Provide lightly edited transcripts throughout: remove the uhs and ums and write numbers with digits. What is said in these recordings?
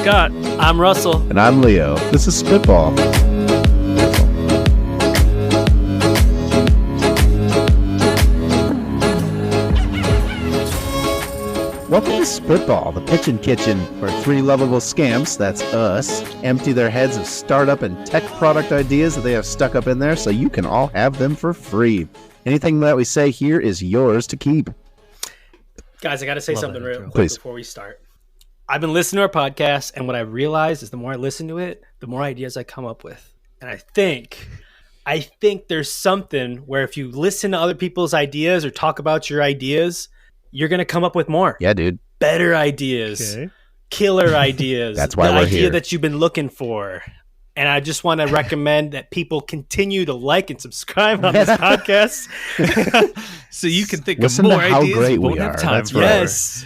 Scott. I'm Russell. And I'm Leo. This is Spitball. Welcome to Spitball, the pitchin' kitchen, where three lovable scamps, that's us, empty their heads of startup and tech product ideas that they have stuck up in there so you can all have them for free. Anything that we say here is yours to keep. Guys, I got to say something real quick Please. Before we start. I've been listening to our podcast, and what I realized is the more I listen to it, the more ideas I come up with. And I think there's something where if you listen to other people's ideas or talk about your ideas, you're going to come up with more. Yeah, dude. Better ideas. Okay. Killer ideas. That's why the we're idea here. that you've been looking for. And I just want to recommend that people continue to like and subscribe on this podcast. So you can think Listen of more to how ideas great you won't we have are. time That's for. right. Yes.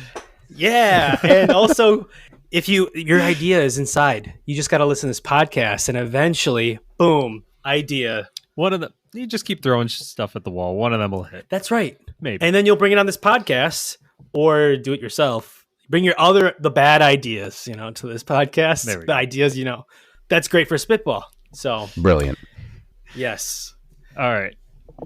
Yeah. And also, if your idea is inside, you just got to listen to this podcast and eventually, boom, idea. One of them, you just keep throwing stuff at the wall. One of them will hit. That's right. Maybe. And then you'll bring it on this podcast or do it yourself. Bring the bad ideas, to this podcast. There we The go. ideas, that's great for Spitball. So, Brilliant. yes. All right.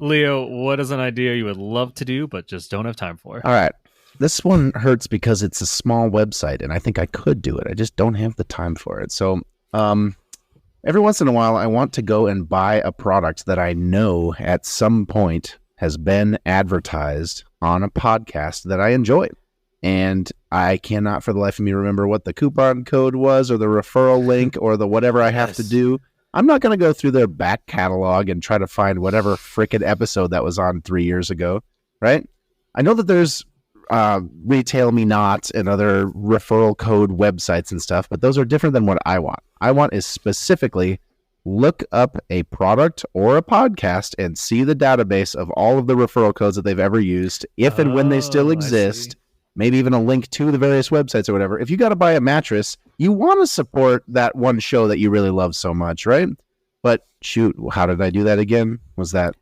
Leo, what is an idea you would love to do but just don't have time for? All right. This one hurts because it's a small website, and I think I could do it. I just don't have the time for it. So every once in a while, I want to go and buy a product that I know at some point has been advertised on a podcast that I enjoy. And I cannot for the life of me remember what the coupon code was or the referral link or the whatever I have to do. I'm not going to go through their back catalog and try to find whatever frickin' episode that was on 3 years ago, right? I know that there's Retail Me Not and other referral code websites and stuff, but those are different than what I want. I want is specifically look up a product or a podcast and see the database of all of the referral codes that they've ever used, if and when they still exist, maybe even a link to the various websites or whatever. If you got to buy a mattress, you want to support that one show that you really love so much, right? But shoot, how did I do that again? Was that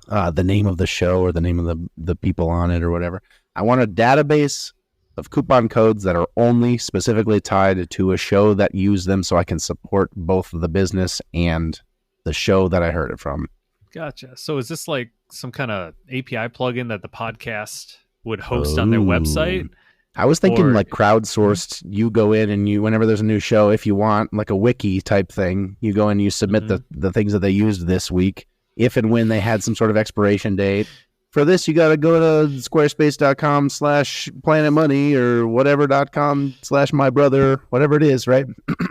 the name of the show or the name of the people on it or whatever? I want a database of coupon codes that are only specifically tied to a show that use them so I can support both the business and the show that I heard it from. Gotcha. So is this like some kind of API plugin that the podcast would host on their website? I was thinking Or- like crowdsourced. You go in and you, whenever there's a new show, if you want like a wiki type thing, you go and you submit the things that they used this week, if and when they had some sort of expiration date. For this, you got to go to squarespace.com/planetmoney or whatever.com/mybrother, whatever it is, right?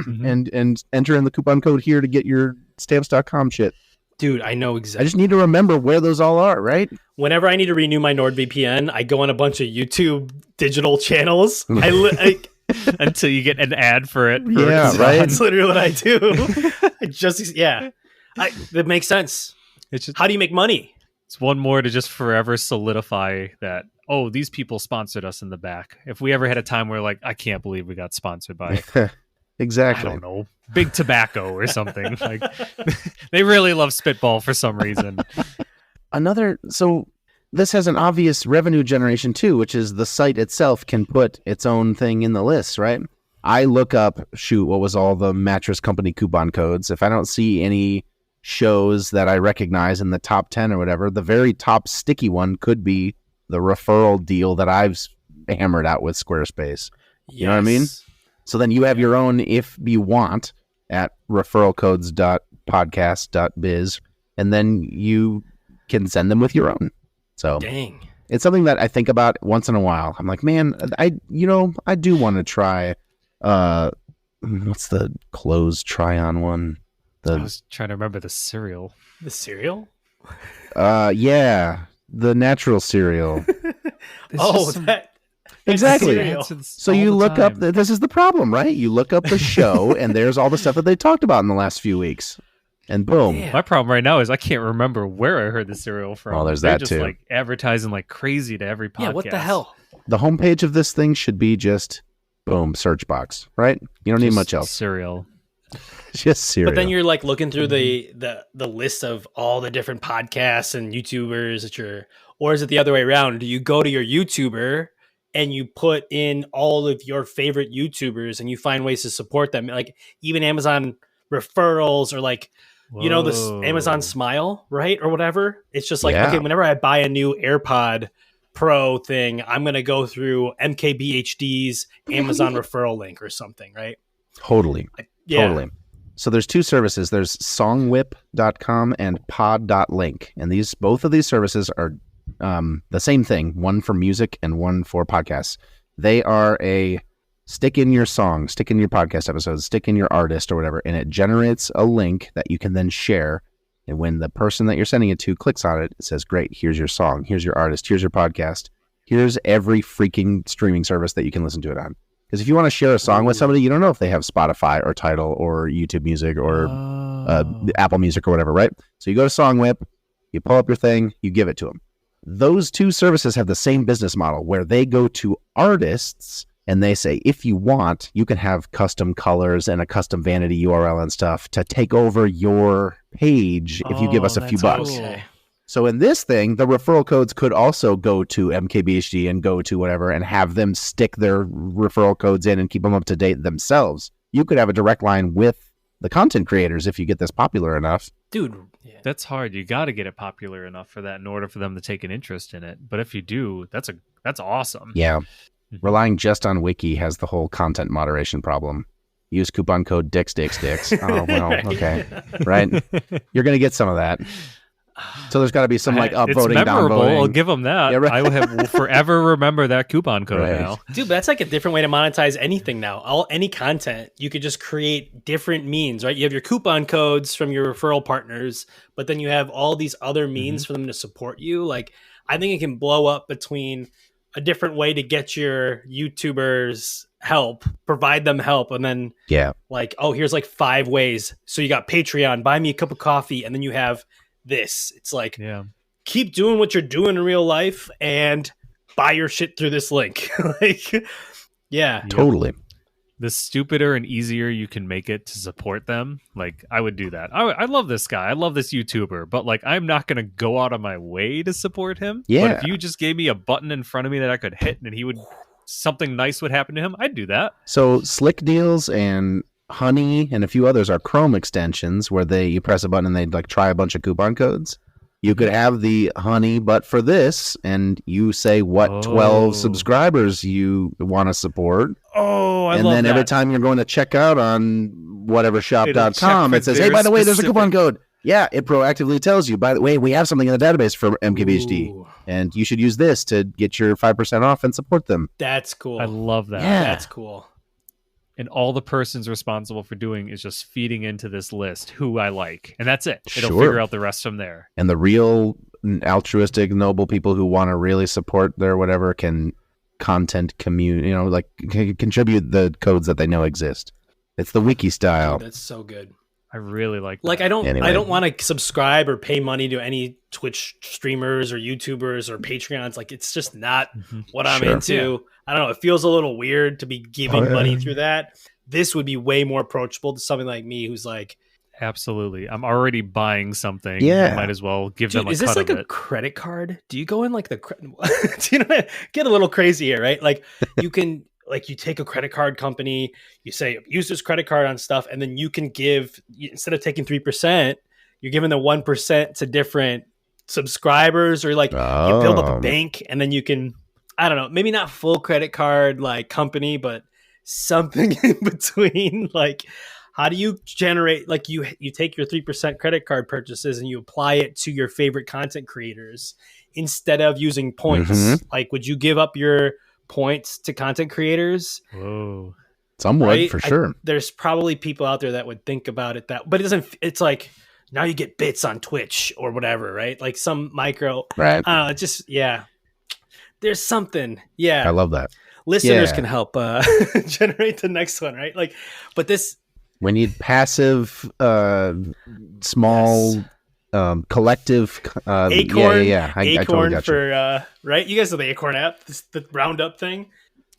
And enter in the coupon code here to get your stamps.com shit. Dude, I know I exactly. just need to remember where those all are, right? Whenever I need to renew my NordVPN, I go on a bunch of YouTube digital channels. Until you get an ad for it. Yeah, right. That's literally what I do. That makes sense. It's just, How do you make money? it's one more to just forever solidify that, oh, these people sponsored us in the back. If we ever had a time where like, I can't believe we got sponsored by, Exactly. I don't know, Big Tobacco or something. Like they really love Spitball for some reason. So this has an obvious revenue generation too, which is the site itself can put its own thing in the list, right? I look up, what was all the mattress company coupon codes. If I don't see any shows that I recognize in the top 10 or whatever, the very top sticky one could be the referral deal that I've hammered out with Squarespace. You know what I mean? So then you have your own if you want at referralcodes.podcast.biz, and then you can send them with your own. So Dang. it's something that I think about once in a while. I'm like, man, I do want to try, what's the clothes try-on one? I was trying to remember the cereal. The cereal? Yeah, the natural cereal. That. Exactly. Cereal. So you look up, this is the problem, right? You look up the show and there's all the stuff that they talked about in the last few weeks. And boom. Yeah. My problem right now is I can't remember where I heard the cereal from. Oh, there's They're that just too. like advertising like crazy to every podcast. Yeah, what the hell? The homepage of this thing should be just, boom, search box, right? You don't need Just much else. Cereal. Just cereal. But then you're like looking through the list of all the different podcasts and YouTubers or is it the other way around? Do you go to your YouTuber and you put in all of your favorite YouTubers and you find ways to support them, like even Amazon referrals or like, you know, this Amazon Smile, right? Or whatever. It's just like, okay, whenever I buy a new AirPod Pro thing, I'm going to go through MKBHD's Amazon referral link or something, right? Totally. Yeah. Totally. So there's two services. There's songwhip.com and pod.link. And both of these services are the same thing, one for music and one for podcasts. They are a stick in your song, stick in your podcast episodes, stick in your artist or whatever, and it generates a link that you can then share. And when the person that you're sending it to clicks on it, it says, great, here's your song, here's your artist, here's your podcast, here's every freaking streaming service that you can listen to it on. Because if you want to share a song with somebody, you don't know if they have Spotify or Tidal or YouTube Music or Apple Music or whatever, right? So you go to SongWhip, you pull up your thing, you give it to them. Those two services have the same business model where they go to artists and they say, if you want, you can have custom colors and a custom vanity URL and stuff to take over your page if you give us a few bucks. Cool. So in this thing, the referral codes could also go to MKBHD and go to whatever and have them stick their referral codes in and keep them up to date themselves. You could have a direct line with the content creators if you get this popular enough. Dude, that's hard. You got to get it popular enough for that in order for them to take an interest in it. But if you do, that's awesome. Yeah. Relying just on Wiki has the whole content moderation problem. Use coupon code DIX. Oh, well, okay. Right? You're going to get some of that. So there's got to be some like upvoting, downvoting. I'll give them that. Yeah, right. I will forever remember that coupon code now. Dude, that's like a different way to monetize anything now. Any content, you could just create different means, right? You have your coupon codes from your referral partners, but then you have all these other means for them to support you. Like, I think it can blow up between a different way to get your YouTubers help, provide them help, and then like, oh, here's like 5 ways. So you got Patreon, buy me a cup of coffee, and then you have this. It's like, keep doing what you're doing in real life and buy your shit through this link. Like, totally. The stupider and easier you can make it to support them, like, I would do that. I love this guy. I love this YouTuber, but like, I'm not going to go out of my way to support him. Yeah. But if you just gave me a button in front of me that I could hit and something nice would happen to him, I'd do that. So Slick Deals and Honey and a few others are Chrome extensions where you press a button and they like try a bunch of coupon codes. You could have the Honey, but for this, and you say what 12 subscribers you want to support. Oh, I love that. And then every time you're going to check out on whatevershop.com, it says, hey, by the way, there's a coupon code. Yeah, it proactively tells you, by the way, we have something in the database for MKBHD, and you should use this to get your 5% off and support them. That's cool. I love that. Yeah. That's cool. And all the person's responsible for doing is just feeding into this list who I like. And that's it. It'll figure out the rest from there. And the real altruistic, noble people who want to really support their whatever can content contribute the codes that they know exist. It's the Wiki style. Dude, that's so good. I really like that. Like, I don't want to subscribe or pay money to any Twitch streamers or YouTubers or Patreons. Like, it's just not what I'm into. Yeah. I don't know. It feels a little weird to be giving money through that. This would be way more approachable to something like me who's like, absolutely. I'm already buying something. Yeah. Might as well give them a cut of it. Is this like a credit card? Do you go in like do you know, get a little crazy here, right? Like, you can like, you take a credit card company, you say, use this credit card on stuff, and then you can give, instead of taking 3%, you're giving the 1% to different subscribers, or like you build up a bank, and then you can, I don't know, maybe not full credit card like company, but something in between. Like, how do you generate, like, you take your 3% credit card purchases and you apply it to your favorite content creators instead of using points? Like, would you give up your points to content creators? Whoa. Some would, for sure. There's probably people out there that would think about it but it's like, now you get bits on Twitch or whatever, right? Like some micro, right? There's something. Yeah. I love that. Listeners can help generate the next one, right? Like, but this, we need passive, small, collective, Acorn. I Acorn totally got for right. You guys know the Acorn app, the roundup thing.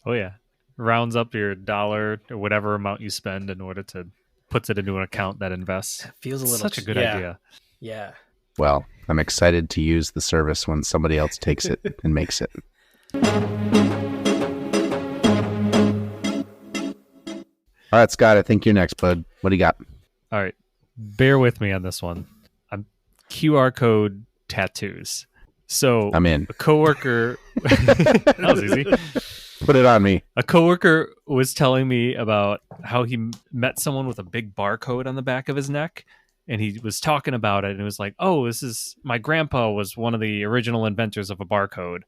Oh yeah, rounds up your dollar or whatever amount you spend in order to puts it into an account that invests. It feels a little such a good idea. Yeah. Well, I'm excited to use the service when somebody else takes it and makes it. All right, Scott, I think you're next, bud. What do you got? All right, bear with me on this one. I'm QR code tattoos. So I'm in. a coworker, that was easy. Put it on me. A coworker was telling me about how he met someone with a big barcode on the back of his neck, and he was talking about it, and it was like, "Oh, this is my grandpa was one of the original inventors of the barcode,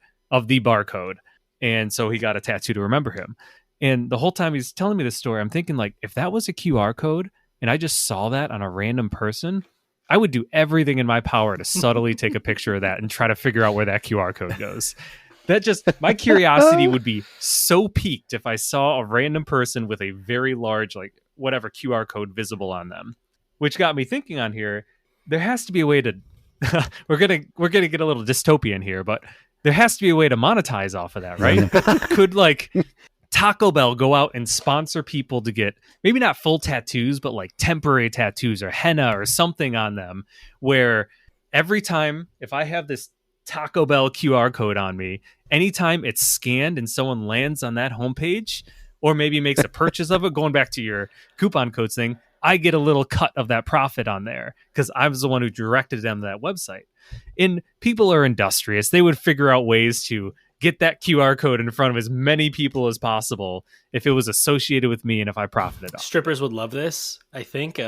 and so he got a tattoo to remember him." And the whole time he's telling me this story, I'm thinking like, if that was a QR code, and I just saw that on a random person, I would do everything in my power to subtly take a picture of that and try to figure out where that QR code goes. That just, my curiosity would be so piqued if I saw a random person with a very large, like whatever QR code visible on them, which got me thinking on here. There has to be a way to, we're gonna get a little dystopian here, but there has to be a way to monetize off of that, right? Could like Taco Bell go out and sponsor people to get maybe not full tattoos, but like temporary tattoos or henna or something on them, where every time if I have this Taco Bell QR code on me, anytime it's scanned and someone lands on that homepage or maybe makes a purchase of it, going back to your coupon codes thing, I get a little cut of that profit on there because I was the one who directed them to that website. And people are industrious. They would figure out ways to get that QR code in front of as many people as possible if it was associated with me and if I profited off. Strippers would love this, I think.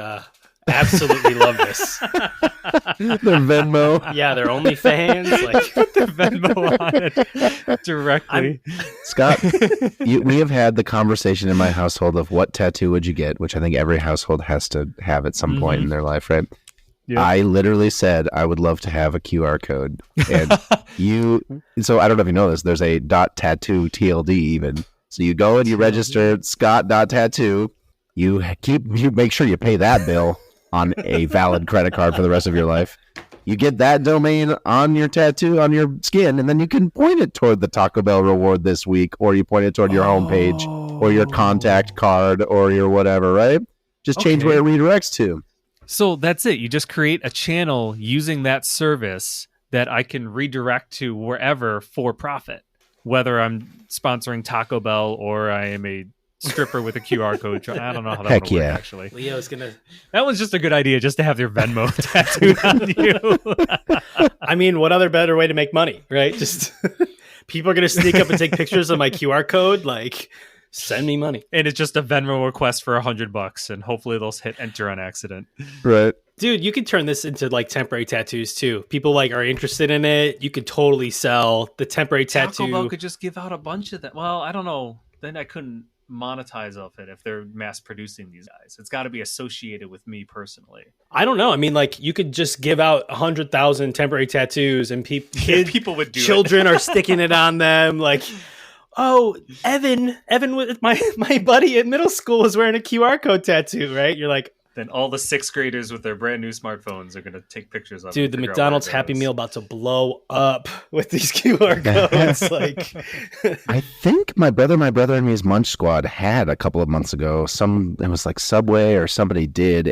Absolutely love this. Their Venmo. Yeah, their OnlyFans. Like, Put the Venmo on it directly. Scott, we have had the conversation in my household of what tattoo would you get, which I think every household has to have at some point in their life, right? Yep. I literally said I would love to have a QR code. And so I don't know if you know this, there's a .tattoo TLD even. So you go and you register Scott.tattoo. You make sure you pay that bill on a valid credit card for the rest of your life. You get that domain on your tattoo, on your skin, and then you can point it toward the Taco Bell reward this week, or you point it toward your homepage, or your contact card, or your whatever, right? Just change where it redirects to. So that's it. You just create a channel using that service that I can redirect to wherever for profit, whether I'm sponsoring Taco Bell or I am a stripper with a QR code. I don't know how that would work, actually. Leo's gonna. That was just a good idea, just to have your Venmo tattooed on you. I mean, what other better way to make money, right? Just people are gonna sneak up and take pictures of my QR code. Like, send me money, and it's just a Venmo request for $100, and hopefully they'll hit enter on accident. Right, dude. You could turn this into like temporary tattoos too. People like are interested in it. You could totally sell the temporary tattoo. Taco Bell could just give out a bunch of that. Well, I don't know. Then I couldn't monetize off it if they're mass producing these guys. It's got to be associated with me personally. I don't know. I mean, like, you could just give out 100,000 temporary tattoos and people would do children are sticking it on them. Like, oh, Evan with my buddy at middle school was wearing a QR code tattoo, right? You're like, then all the sixth graders with their brand new smartphones are going to take pictures of it. Dude, the McDonald's Happy Meal about to blow up with these QR codes. Like, I think my brother and me's Munch Squad had a couple of months ago. It was like Subway or somebody did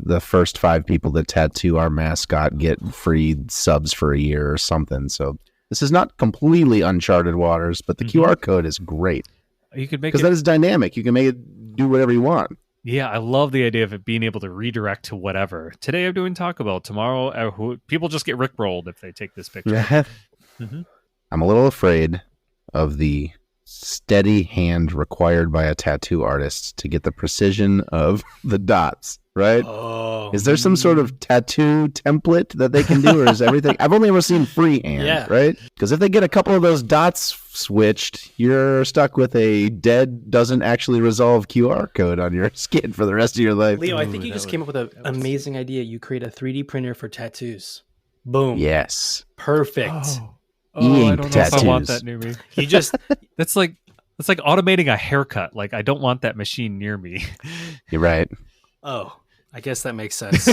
the first 5 people that tattoo our mascot get free subs for a year or something. So this is not completely uncharted waters, but the QR code is great. You could make because that is dynamic. You can make it do whatever you want. Yeah, I love the idea of it being able to redirect to whatever. Today I'm doing Taco Bell. Tomorrow, people just get rickrolled if they take this picture. I'm a little afraid of the steady hand required by a tattoo artist to get the precision of the dots, right? Oh, is there some sort of tattoo template that they can do, or is everything... I've only ever seen freehand, right? Because if they get a couple of those dots switched, you're stuck with a dead, doesn't actually resolve QR code on your skin for the rest of your life. Leo, I think you just came up with an amazing idea. You create a 3D printer for tattoos. Boom. Yes. Perfect. Oh, I don't know if I want that near me. You just that's like automating a haircut. Like, I don't want that machine near me. You're right. Oh, I guess that makes sense.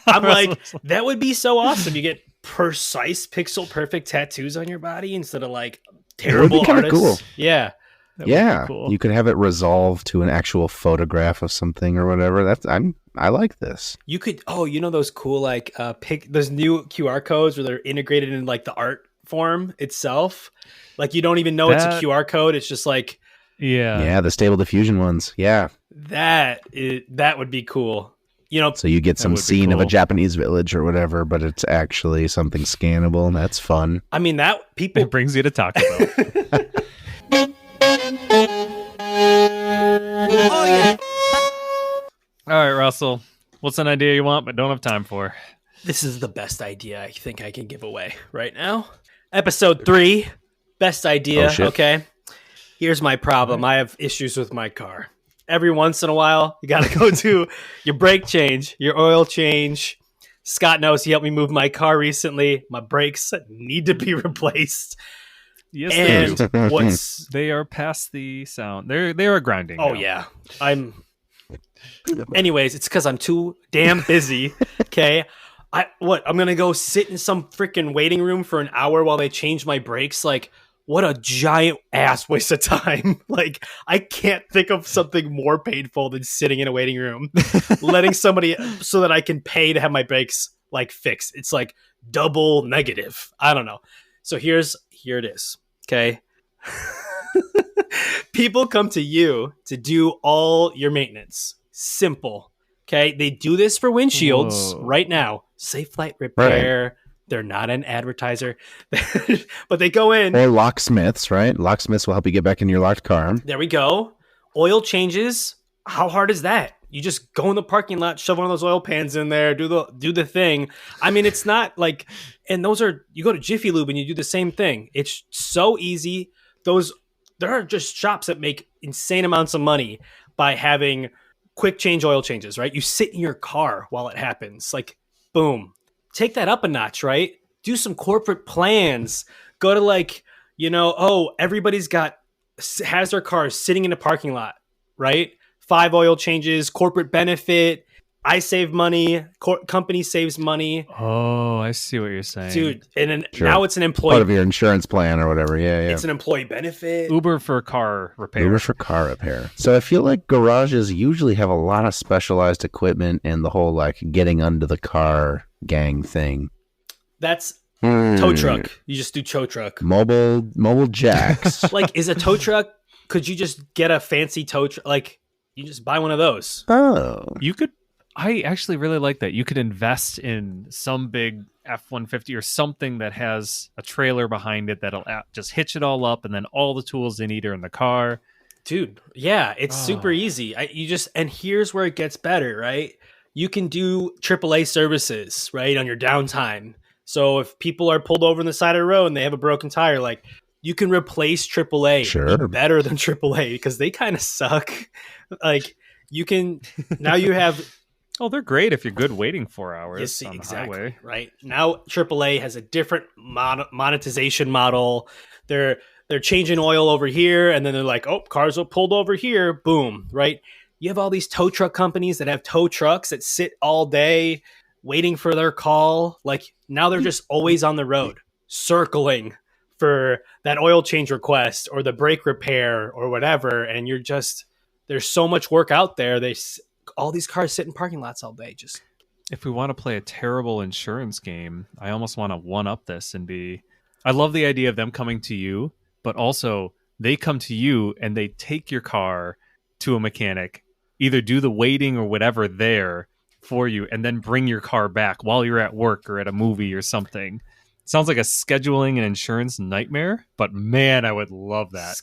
I'm like, that would be so awesome. You get precise, pixel perfect tattoos on your body instead of like terrible artists. Cool. Yeah. Yeah. Cool. You could have it resolve to an actual photograph of something or whatever. I like this. You could those cool like those new QR codes where they're integrated in like the art form itself. Like, you don't even know it's a QR code. It's just like the Stable Diffusion ones. Yeah. That would be cool. You know, So you get some would be scene of a cool. Japanese village or whatever, but it's actually something scannable. That's fun. I mean, that people. It brings you to Taco Bell. All right, Russell. What's an idea you want but don't have time for? This is the best idea I think I can give away right now. Episode 3, best idea. Oh, shit. Okay. Here's my problem. I have issues with my car. Every once in a while, you got to go do your brake change, your oil change. Scott knows he helped me move my car recently. My brakes need to be replaced. Yes, they And do. what's They are past the sound. They are grinding. Oh now. yeah. Anyways, it's because I'm too damn busy. Okay. I'm gonna go sit in some freaking waiting room for an hour while they change my brakes? Like, what a giant ass waste of time. Like, I can't think of something more painful than sitting in a waiting room, letting somebody so that I can pay to have my brakes like fixed. It's like double negative. I don't know. So here it is. Okay. People come to you to do all your maintenance. Simple. Okay. They do this for windshields Whoa. right now. Safe Flight Repair. They're not an advertiser, but they go in. Or locksmiths, right? Locksmiths will help you get back in your locked car. There we go. Oil changes. How hard is that? You just go in the parking lot, shove one of those oil pans in there, do the thing. I mean, it's not like, and those are, you go to Jiffy Lube and you do the same thing. It's so easy. There are just shops that make insane amounts of money by having quick change oil changes, right? You sit in your car while it happens. Like, boom. Take that up a notch, right? Do some corporate plans. Go to like, everybody's has their cars sitting in a parking lot, right? 5 oil changes, corporate benefit. I save money. Company saves money. Oh, I see what you're saying. Dude, and then Sure. now it's an Part employee. of your insurance plan or whatever. Yeah. It's an employee benefit. Uber for car repair. Uber for car repair. So I feel like garages usually have a lot of specialized equipment and the whole like getting under the car gang thing. That's tow truck. You just do tow truck. Mobile jacks. Like, is a tow truck? Could you just get a fancy tow truck? Like, you just buy one of those. Oh. You could. I actually really like that. You could invest in some big F-150 or something that has a trailer behind it that'll just hitch it all up, and then all the tools they need are in the car. Dude, yeah, it's super easy. And here's where it gets better, right? You can do AAA services, right, on your downtime. So if people are pulled over on the side of the road and they have a broken tire, like, you can replace AAA. Sure. Be better than AAA because they kind of suck. Like, you can now you have. Oh, they're great if you're good waiting 4 hours Yes, on the exactly. highway. Right now, AAA has a different monetization model. They're changing oil over here, and then they're like, "Oh, cars are pulled over here." Boom! Right? You have all these tow truck companies that have tow trucks that sit all day waiting for their call. Like, now they're just always on the road, circling for that oil change request or the brake repair or whatever. And there's so much work out there. All these cars sit in parking lots all day. Just If we want to play a terrible insurance game, I almost want to one-up this and I love the idea of them coming to you, but also they come to you and they take your car to a mechanic, either do the waiting or whatever there for you, and then bring your car back while you're at work or at a movie or something. Sounds like a scheduling and insurance nightmare, but man, I would love that.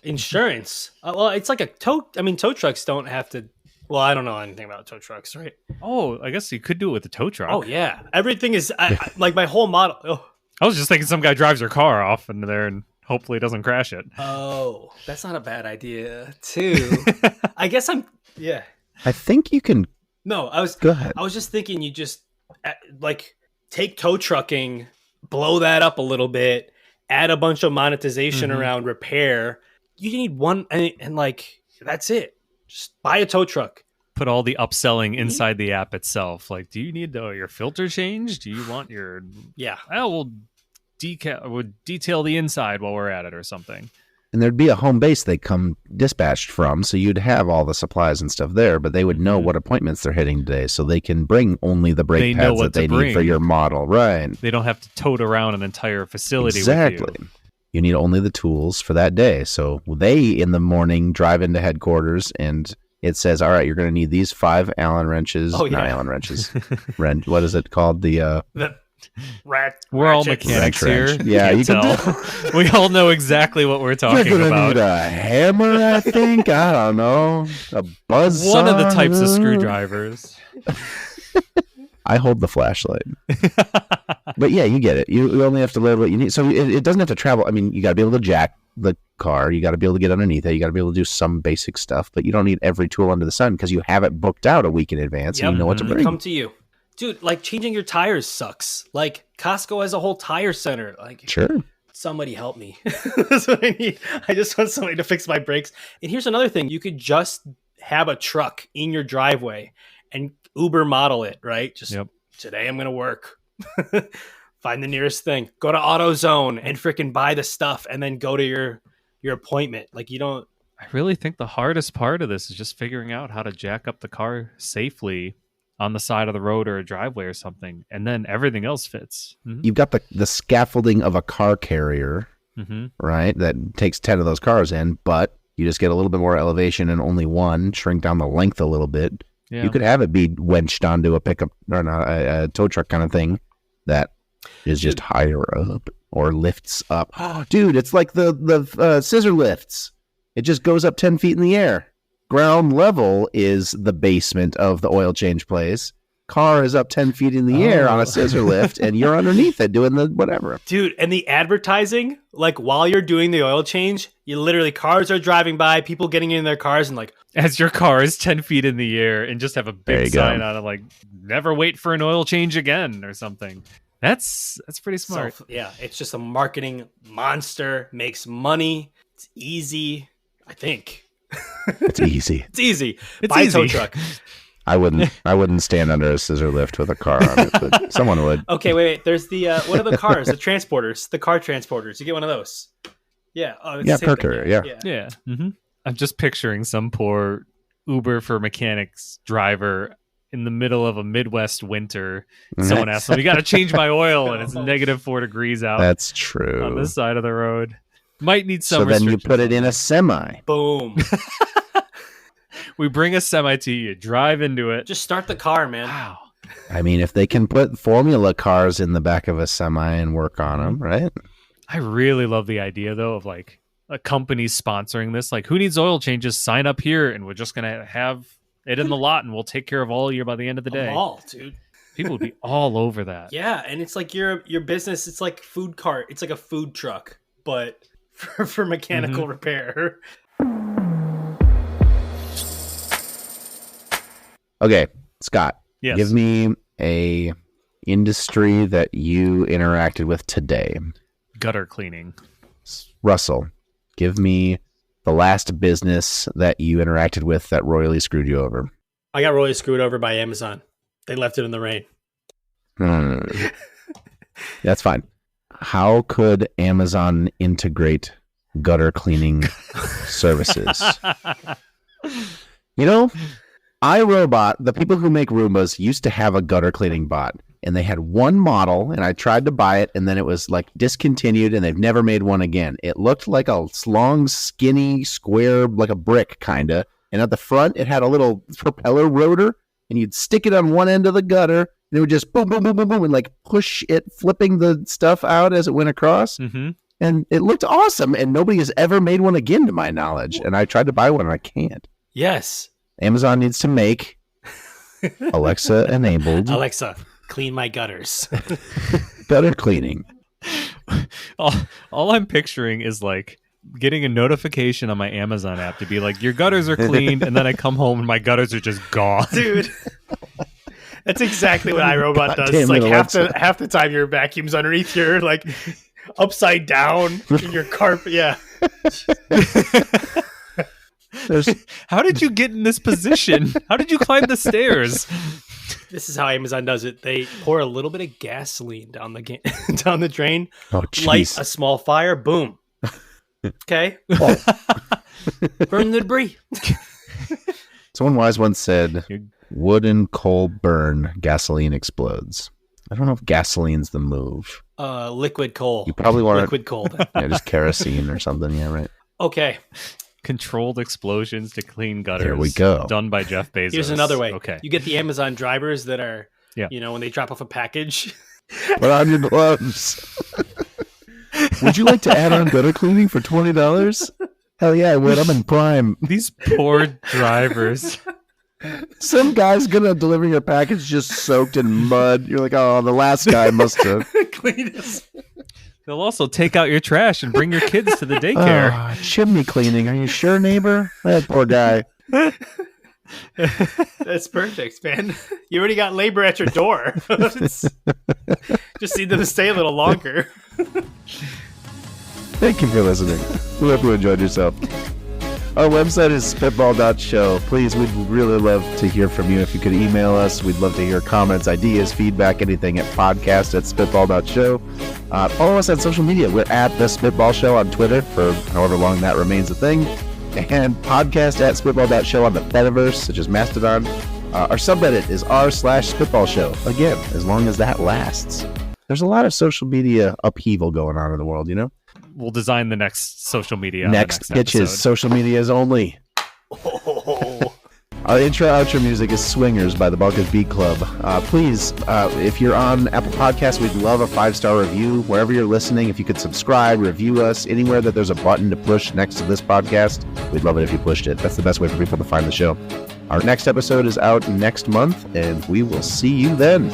Insurance. Well, it's like a tow. I mean, tow trucks don't have to. Well, I don't know anything about tow trucks, right? Oh, I guess you could do it with a tow truck. Oh yeah, everything is like my whole model. I was just thinking some guy drives their car off into there and hopefully doesn't crash it. Oh, that's not a bad idea, too. I guess yeah. I think you can. No, Go ahead. I was just thinking you just like take tow trucking, blow that up a little bit, add a bunch of monetization around repair. You need one, and like that's it. Just buy a tow truck. Put all the upselling inside the app itself. Like, do you need your filter changed? Do you want your... Yeah. We'll detail the inside while we're at it or something. And there'd be a home base they come dispatched from, so you'd have all the supplies and stuff there, but they would know what appointments they're hitting today, so they can bring only the brake They know pads what that they to need for bring. your model. Right. They don't have to tote around an entire facility Exactly. with you. You need only the tools for that day. So they, in the morning, drive into headquarters and it says, all right, you're going to need these 5 Allen wrenches. Oh, yeah. Not Allen wrenches. What is it called? The We're all ratchets. mechanics Wrench. here. Yeah, you you can can tell. We all know exactly what we're You're talking going to about. need a hammer, I think. I don't know. A buzz One of the saw? types of screwdrivers. I hold the flashlight. But yeah, you get it. You only have to load what you need. So it doesn't have to travel. I mean, you got to be able to jack the car. You got to be able to get underneath it. You got to be able to do some basic stuff. But you don't need every tool under the sun because you have it booked out a week in advance and you know what to They bring. come to you. Dude, like changing your tires sucks. Like Costco has a whole tire center. Like, Sure. somebody help me. That's what I need. I just want somebody to fix my brakes. And here's another thing. You could just have a truck in your driveway and Uber model it, right? Just today I'm going to work. Find the nearest thing. Go to AutoZone and freaking buy the stuff and then go to your appointment. Like you don't. I really think the hardest part of this is just figuring out how to jack up the car safely on the side of the road or a driveway or something, and then everything else fits. Mm-hmm. You've got the scaffolding of a car carrier, right? That takes 10 of those cars in, but you just get a little bit more elevation and only one, shrink down the length a little bit. Yeah. You could have it be wedged onto a pickup or a tow truck kind of thing that is just higher up or lifts up. Oh, dude, it's like the scissor lifts. It just goes up 10 feet in the air. Ground level is the basement of the oil change place. Car is up 10 feet in the air on a scissor lift, and you're underneath it doing the whatever. Dude, and the advertising, like while you're doing the oil change, you literally, cars are driving by, people getting in their cars and like, as your car is 10 feet in the air and just have a There big you go. sign on it like, never wait for an oil change again or something. That's pretty smart. yeah, it's just a marketing monster, makes money. It's easy, I think. It's easy. It's easy. It's Buy a easy. tow truck. I wouldn't stand under a scissor lift with a car on it, but someone would. Okay, wait. There's the what are the cars? The transporters, the car transporters. You get one of those. Yeah. Oh, it's Yeah, the same car thing. carrier, yeah. Yeah. Mm-hmm. I'm just picturing some poor Uber for mechanics driver in the middle of a Midwest winter. Someone asks them, "We got to change my oil," and it's -4 degrees out. That's true. On this side of the road. Might need some. So then you restrictions put on it in that. a semi. Boom. We bring a semi to you, drive into it. Just start the car, man. Wow. I mean, if they can put formula cars in the back of a semi and work on them, right? I really love the idea though of like a company sponsoring this. Like, who needs oil changes? Sign up here, and we're just gonna have it in the lot, and we'll take care of all of you by the end of the day. A mall, dude. People would be all over that. Yeah, and it's like your business. It's like food cart. It's like a food truck, but for mechanical repair. Okay, Scott, Yes. give me a industry that you interacted with today. Gutter cleaning. Russell, give me the last business that you interacted with that royally screwed you over. I got royally screwed over by Amazon. They left it in the rain. No. That's fine. How could Amazon integrate gutter cleaning services? You know, iRobot, the people who make Roombas used to have a gutter cleaning bot, and they had one model, and I tried to buy it, and then it was like discontinued, and they've never made one again. It looked like a long, skinny, square, like a brick, kind of, and at the front, it had a little propeller rotor, and you'd stick it on one end of the gutter, and it would just boom, boom, boom, boom, boom, and like push it, flipping the stuff out as it went across. Mm-hmm. And it looked awesome, and nobody has ever made one again, to my knowledge. And I tried to buy one, and I can't. Yes. Amazon needs to make Alexa enabled Alexa, clean my gutters. gutter cleaning. All I'm picturing is like getting a notification on my Amazon app to be like, your gutters are cleaned, and then I come home and my gutters are just gone. Dude. That's exactly what iRobot does. Goddamn It's like it, half the time your vacuum's underneath your like upside down in your carpet. Yeah. How did you get in this position? How did you climb the stairs? This is how Amazon does it. They pour a little bit of gasoline down the down the drain, Oh, light jeez. a small fire, boom. Okay. Oh. Burn the debris. Someone wise once said, wood and coal burn, gasoline explodes. I don't know if gasoline's the move. Liquid coal. You probably want Liquid coal. just kerosene or something. Yeah, right. Okay. Controlled explosions to clean gutters. There we go. Done by Jeff Bezos. Here's another way. Okay. You get the Amazon drivers that are, Yeah. when they drop off a package. Put on your gloves. Would you like to add on gutter cleaning for $20? Hell yeah, I would. I'm in Prime. These poor drivers. Some guy's gonna deliver your package just soaked in mud. You're like, oh, the last guy must have. Clean it. They'll also take out your trash and bring your kids to the daycare. Oh, chimney cleaning. Are you sure, neighbor? That poor guy. That's perfect, man. You already got labor at your door. Just need them to stay a little longer. Thank you for listening. We hope you enjoyed yourself. Our website is spitball.show. Please, we'd really love to hear from you. If you could email us, we'd love to hear comments, ideas, feedback, anything at podcast@spitball.show. Follow us on social media. We're at The Spitball Show on Twitter for however long that remains a thing. And podcast@spitball.show on the Fediverse, such as Mastodon. Our subreddit is r/spitball show. Again, as long as that lasts. There's a lot of social media upheaval going on in the world, We'll design the next social media. Next on the next pitches, episode. social medias only. Oh. Our intro-outro music is Swingers by the Bunkers Beat Club. Please, if you're on Apple Podcasts, we'd love a 5-star review. Wherever you're listening, if you could subscribe, review us, anywhere that there's a button to push next to this podcast, we'd love it if you pushed it. That's the best way for people to find the show. Our next episode is out next month, and we will see you then.